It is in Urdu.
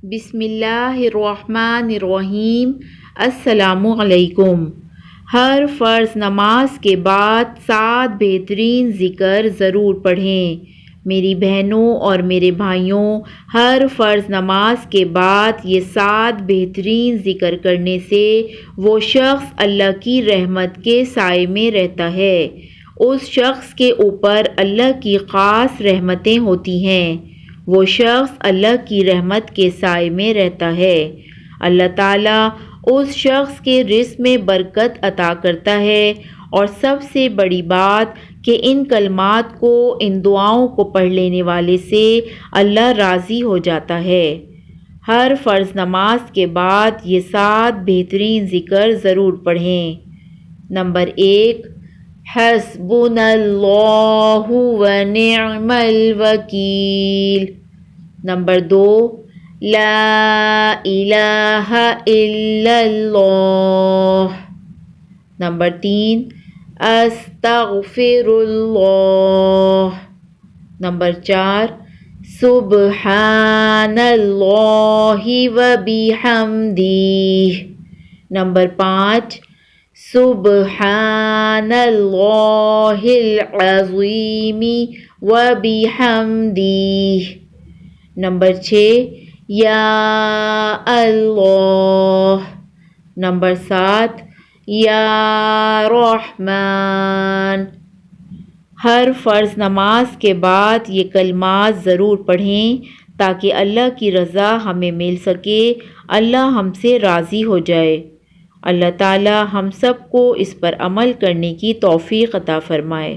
بسم اللہ الرحمن الرحیم۔ السلام علیکم۔ ہر فرض نماز کے بعد 7 بہترین ذکر ضرور پڑھیں۔ میری بہنوں اور میرے بھائیوں، ہر فرض نماز کے بعد یہ 7 بہترین ذکر کرنے سے وہ شخص اللہ کی رحمت کے سائے میں رہتا ہے۔ اس شخص کے اوپر اللہ کی خاص رحمتیں ہوتی ہیں۔ وہ شخص اللہ کی رحمت کے سائے میں رہتا ہے۔ اللہ تعالیٰ اس شخص کے رزق میں برکت عطا کرتا ہے، اور سب سے بڑی بات کہ ان کلمات کو، ان دعاؤں کو پڑھ لینے والے سے اللہ راضی ہو جاتا ہے۔ ہر فرض نماز کے بعد یہ 7 بہترین ذکر ضرور پڑھیں۔ نمبر 1، حسبنا اللہ ونعم الوکیل۔ نمبر 2، لا الہ الا اللہ۔ نمبر 3، استغفر اللہ۔ نمبر 4، سبحان اللہ وبحمدہ۔ نمبر 5، سبحان اللہ العظیم وبحمدہ۔ نمبر 6، یا اللہ۔ نمبر 7، یا رحمان۔ ہر فرض نماز کے بعد یہ کلمات ضرور پڑھیں تاکہ اللہ کی رضا ہمیں مل سکے، اللہ ہم سے راضی ہو جائے۔ اللہ تعالی ہم سب کو اس پر عمل کرنے کی توفیق عطا فرمائے۔